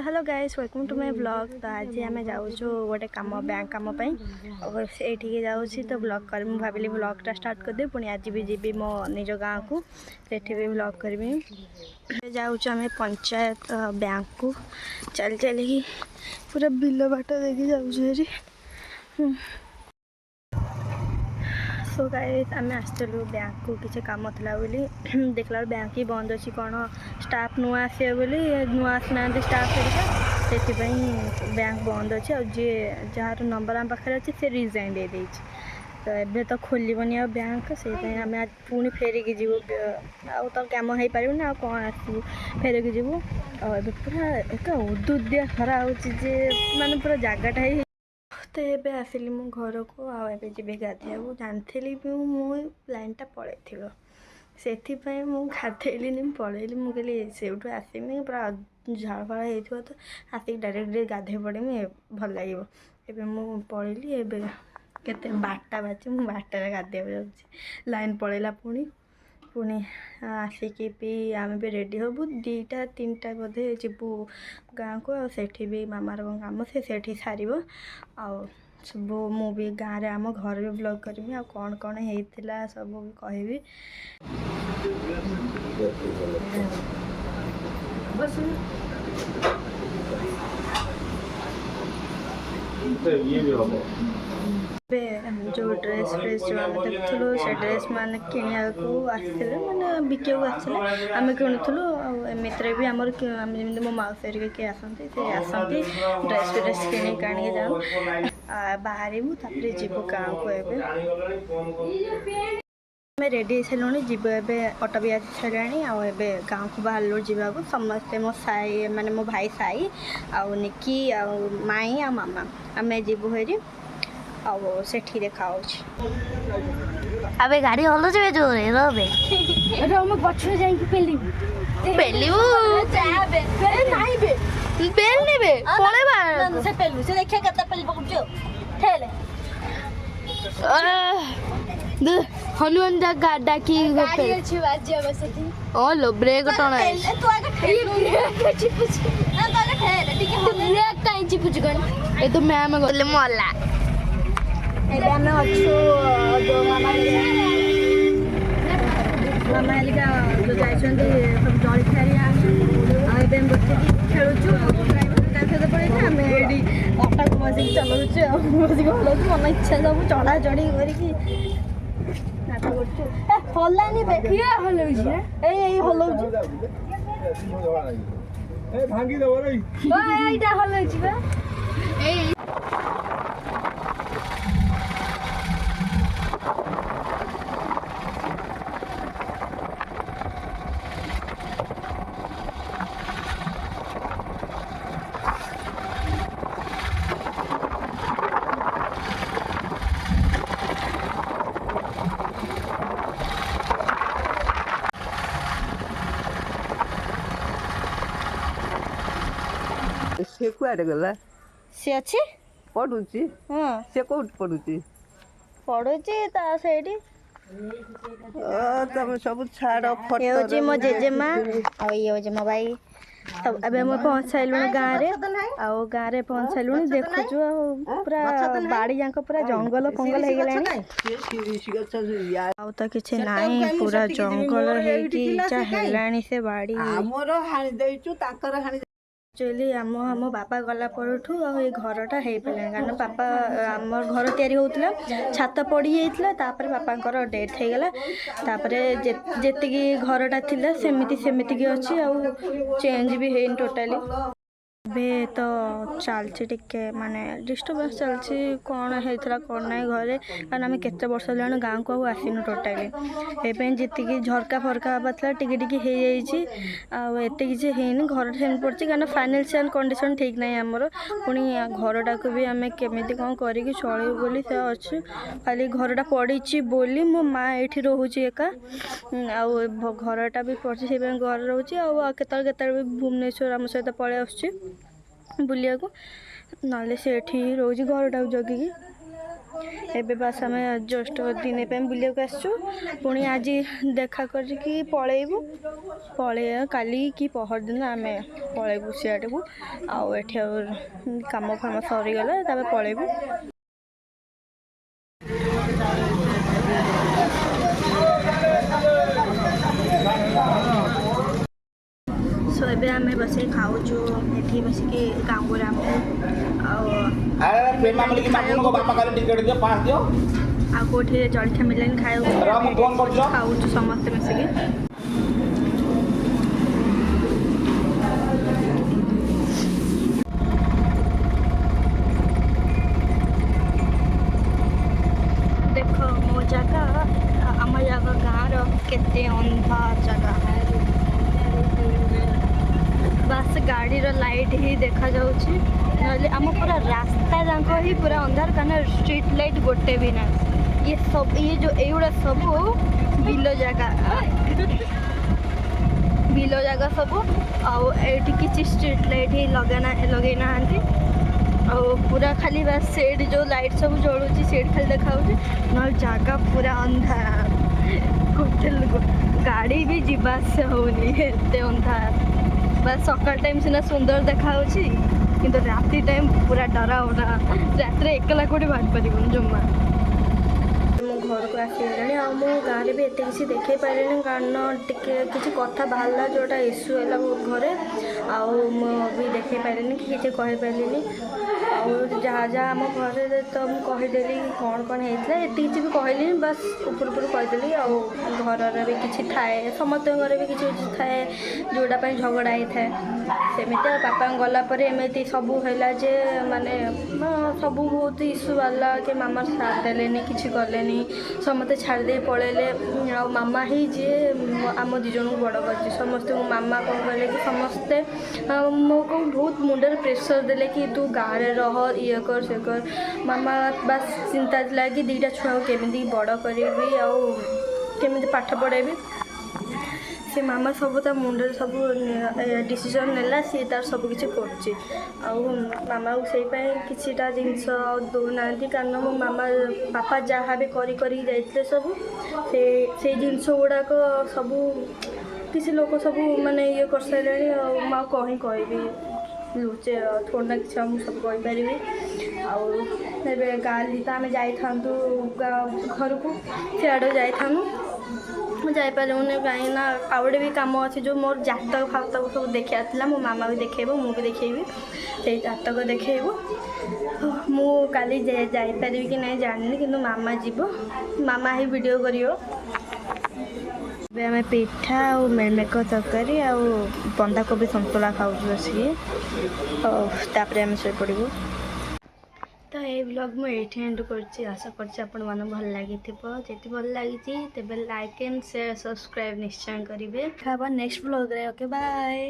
Hello guys welcome to my blog. तो आज आम जाऊँ गोटे कम बैंक कमपाई ये जाऊँ तो ब्लॉग कर भाविली ब्लॉगटा स्टार्ट करदे पुणी आज भी जी मो निज गाँव को सेठी भी ब्लॉग करी जाऊँ आम पंचायत बैंक को चल चल पूरा बिल बाट देखी जाऊँ। सो गाइस आम आसलु बैंक को किसी कम था बोली देखला बैंक ही बंद अच्छी कौन स्टाफ नुआ आसे बोली नुआ आसना स्टाफ से बैंक बंद अच्छे और जी जार नंबर आम पाखे अच्छे से रिजाइन दे देती तो एबे तो खोलबनी आ बैंक से आम आज पुणी फेरिकी जीवु आ तो कम हो पार ना कौन आसू फेरिकी जीवु और पूरा एक उदुदिया खरा हो माने पूरा जगटा ही तो ये आसली मो घर को आए जी गाधिया जानी भी मु लाइनटा पड़े से गाधेली पलैली मुझे से आसमी पूरा झाड़ फाड़ हो तो आसिक डायरेक्ट गाधे पड़ेमी भल लगे एवं मु पलैली एवं केते 12टा बाजे मु 12टारे गाधे जाऊँगी लाइन पलैला पुणी पुणी आसिकी भी आम भी रेडी हबू 2टा 3टा बोधे जीवु गाँव को सेठी भी मामार काम से सार सब मु भी गाँव रे आम घर भी ब्लॉग करमी आ कौन कौन होता सब भी कहबी। जो ड्रेस फ्रेस जो आम देखुलु से ड्रेस मान किणा को आसते मैंने बिका आसते आम किणुलु एमती भी आमर जमी मो मौसी किए आसती से आसती ड्रेस फ्रेस किणी काणी जाऊँ बाहर जीवु गाँव को आम रेडी सारे जीव ए ऑटो भी आसी सारे आए गाँव को बाहर जावाक समस्ते मो साई माने मो भाई साई आउ निकी आ माई आ मामा आम जीवु हेरी सेठी देखा अबे गाड़ी हल जे जोरे रबे हम पछरे जाई के पेलिबू नाही बे बेल नेबे पळेबा से पेलू से देखिए कता पेल पकड़जो ठेले दे हनुमान जा गाडा की गाड़ी अछि बाजे बसती ओ लो ब्रेक टोना तू आगे ठेले ब्रेक चिपुच ना तो आगे ठेले ठीक है ब्रेक काई चिपुच गन ए तो मैम गले मोला एबे हम अच्छो जो मामा लिगा जो जाइछंदी सब जॉली खेरिया आ एबे हम बच्चे खेलुछु ड्राइवर का सहित पड़े हम एडी ऑटो को मजे चलउछु मजे हलो मन इच्छा सब चढ़ा चढ़ी करी नाटक करछु ए हलानी बे किए हलउछि ए हलउछि ए भांगी देबो रे ओए एटा हलउछि बे ए से कुआडे गला से अछि पढुची हां से कोट पढुची पढुची ता सेठी तम सब छाड़ फोटो ये होची मो जेजेमा आ ये होची मो भाई सब अबे हम पहुंच साइलु गाँव रे आ गाँव रे पहुंच साइलु देखु जो पूरा बाड़ी जांको पूरा जंगल फंगल हे गेलानी आ तो किछ नाही पूरा जंगल हे कि चा हेलानी से बाड़ी हमरो हानि देइचु ताकर हानि एक्चुअली आम बापा गला परठू ये घरटा हो पारे कारण पापा आम घर तैयारी होता छात पड़ी जाता तापर पापा डेथ हो गला तापर जेतिकी घरटा थिला सेमिति सेमिति अच्छी आ चेंज भी है टोटाली ए तो चलती टिके माने डिस्टर्बेंस चलती कौन होता कौन ना घरे कारण आम केते वर्ष होगा गाँव को आसीनु टोटाली जी झरका फरका हवा था टिके टिके हो जाइए आते किसी है घर सेम पड़ी कारण फाइनान्शियल कंडीशन ठीक ना आमर पुणी घरटा को भी आम केमी कौन करके चलू बोली से अच्छे खाली घरटा पड़ी बोली मो माँ ये रोचे एका घरटा भी पड़ी से घर रोचे आते भी भुवनेश्वर आम सहित पलि आस बुलिया को ना से रोज घरटा जगिकी ଏବେ ବାସ୍ ଆମେ ଜଷ୍ଟ ଦିନେ ପାଇଁ ବୁଲିବାକୁ ଆସିଛୁ ପୁଣି ଆଜି ଦେଖା କରିକି ପଳେଇବୁ କାଲି କି ପହରଦିନ ଆମେ ପଳେଇବୁ ସିଆଡ଼କୁ ଆଉ ଏଠି ଆଉ କାମ ଫାମ ସରିଗଲା ତାପରେ ପଳେଇବୁ। सो ଏବେ ଆମେ ବସିକି ଖାଉଛୁ ଏଠି ବସିକି ଗାଙ୍ଗୁରାମ ଆଉ କେଉଁଠି ଜଳଖିଆ ମିଳିଲାନି ଖାଇବାକୁ ଖାଉଛୁ ସମସ୍ତେ ମିଶିକି। ଦେଖ ମୋ ଜାଗା ଆମ ଜାଗା ଗାଁର କେତେ ଅନ୍ଧାର ଜାଗା ବାସ୍ ଗାଡ଼ିର ଲାଇଟ୍ ହିଁ ଦେଖାଯାଉଛି ନହେଲେ ଆମ ପୁରା ରାସ୍ତା ଯାକ ହିଁ ପୁରା ଅନ୍ଧାର କାରଣ ଷ୍ଟ୍ରିଟ୍ ଲାଇଟ୍ ଗୋଟେ ବି ନାହିଁ। ଏଇଗୁଡ଼ା ସବୁ ବିଲ ଜାଗା ସବୁ ଆଉ ଏଇଠି କିଛି ଷ୍ଟ୍ରିଟ୍ ଲାଇଟ୍ ହିଁ ଲଗେଇ ନାହାନ୍ତି ଆଉ ପୁରା ଖାଲି ବାସ୍ ସେଇଠି ଯେଉଁ ଲାଇଟ୍ ସବୁ ଜଳୁଛି ସେଇଠି ଖାଲି ଦେଖାଯାଉଛି ନହେଲେ ଜାଗା ପୁରା ଅନ୍ଧାର ଗୋଟେ ଗାଡ଼ି ବି ଯିବା ଆସିବା ହେଉନି ଏତେ ଅନ୍ଧାର। ବାସ୍ ସକାଳ ଟାଇମ୍ ସିନା ସୁନ୍ଦର ଦେଖାଯାଉଛି କିନ୍ତୁ ରାତି ଟାଇମ୍ ପୁରା ଡରାଉନା ରାତିରେ ଏକଲା କୋଉଠି ବାହାରି ପାରିବୁନି ଜମା। ମୁଁ ଘରକୁ ଆସିଗଲିଣି ଆଉ ମୁଁ ଗାଁରେ ବି ଏତେ କିଛି ଦେଖାଇ ପାରିଲିନି କାରଣ ଟିକେ କିଛି କଥା ବାହାରିଲା ଯେଉଁଟା ଇସ୍ୟୁ ହେଲା ମୋ ଘରେ ଆଉ ମୁଁ ବି ଦେଖାଇ ପାରିଲିନି କି କିଛି କହିପାରିଲିନି ଆଉ ଯାହା ଆମ ଘରେ ତ ମୁଁ କହିଦେଲି କ'ଣ ହେଇଥିଲା ଏତେ କିଛି ବି କହିଲିନି ବାସ୍ ଉପରୁ କହିଦେଲି ଆଉ ଘରର ବି କିଛି ଥାଏ ସମସ୍ତଙ୍କ ଘରେ ବି କିଛି ଥାଏ ଯେଉଁଟା ପାଇଁ ଝଗଡ଼ା ହେଇଥାଏ ସେମିତି ଆଉ ବାପାଙ୍କ ଗଲା ପରେ ଏମିତି ସବୁ ହେଲା ଯେ ମାନେ ସବୁ ବହୁତ ଇସ୍ୟୁ ବାହାରିଲା କି ମାମା ସାଥ ଦେଲେନି କିଛି କଲେନି ସମସ୍ତେ ଛାଡ଼ି ଦେଇ ପଳେଇଲେ ଆଉ ମାମା ହିଁ ଯିଏ ଆମ ଦୁଇ ଜଣଙ୍କୁ ବଡ଼ କରିଛି ସମସ୍ତଙ୍କୁ ମାମା କ'ଣ କହିଲେ କି ସମସ୍ତେ ମୋ ବହୁତ ମୁଣ୍ଡରେ ପ୍ରେସର୍ ଦେଲେ କି ତୁ ଗାଁରେ ରହ ଇଏ କର ସେ କର ମାମା ବାସ୍ ଚିନ୍ତା ଥିଲା କି ଦୁଇଟା ଛୁଆଙ୍କୁ କେମିତି ବଡ଼ କରିବି ଆଉ କେମିତି ପାଠ ପଢ଼େଇବି ସେ ମାମା ସବୁ ତା ମୁଣ୍ଡରେ ସବୁ ଡିସିସନ୍ ନେଲା ସିଏ ତାର ସବୁ କିଛି କରୁଛି ଆଉ ମାମାକୁ ସେଇପାଇଁ କିଛିଟା ଜିନିଷ ଆଉ ଦେଉନାହାନ୍ତି କାରଣ ମୋ ବାପା ଯାହା ବି କରିକି ଯାଇଥିଲେ ସବୁ ସେଇ ଜିନିଷ ଗୁଡ଼ାକ ସବୁ କିଛି ଲୋକ ସବୁ ମାନେ ଇଏ କରିସାରିଲେଣି ଆଉ ମୁଁ ଆଉ କ'ଣ କହିବି ଲୁଚେ ଥୋଡ଼ା ନା କିଛି ଆଉ ମୁଁ ସବୁ କହିପାରିବି ଆଉ ଏବେ କାଲି ତ ଆମେ ଯାଇଥାନ୍ତୁ ଘରକୁ ସିଆଡ଼େ ଯାଇଥାନ୍ତୁ ମୁଁ ଯାଇପାରିବୁନି କାହିଁକିନା ଆଉ ଗୋଟେ ବି କାମ ଅଛି ଯେଉଁ ମୋର ଜାତକ ଫାତକ ସବୁ ଦେଖିବାର ଥିଲା ମୋ ମାମା ବି ଦେଖେଇବ ମୁଁ ବି ଦେଖେଇବି ସେଇ ଜାତକ ଦେଖେଇବୁ ମୁଁ କାଲି ଯାଇପାରିବି କି ନାହିଁ ଜାଣିନି କିନ୍ତୁ ମାମା ଯିବ ମାମା ହିଁ ଭିଡ଼ିଓ କରିବ। ଏବେ ଆମେ ପିଠା ଆଉ ମେଲମେକ ତରକାରୀ ଆଉ ବନ୍ଧାକୋବି ସନ୍ତୁଳା ଖାଉଛୁ ବସିକି ଆଉ ତାପରେ ଆମେ ଶୋଇପଡ଼ିବୁ। ତ এই ବ୍ଲଗ ମୁଁ ଏଇଠି ଏଣ୍ଡ କରୁଛି ଆଶା କରୁଛି ଆପଣମାନଙ୍କୁ ଭଲ ଲାଗିଥିବ ଯଦି ଭଲ ଲାଗିଛି ତେବେ ଲାଇକ୍ ଆଣ୍ଡ ସେୟାର ସବସ୍କ୍ରାଇବ୍ ନିଶ୍ଚୟ କରିବେ। ଦେଖା ହେବା ନେକ୍ସଟ ବ୍ଲଗରେ ଓକେ ବାଏ।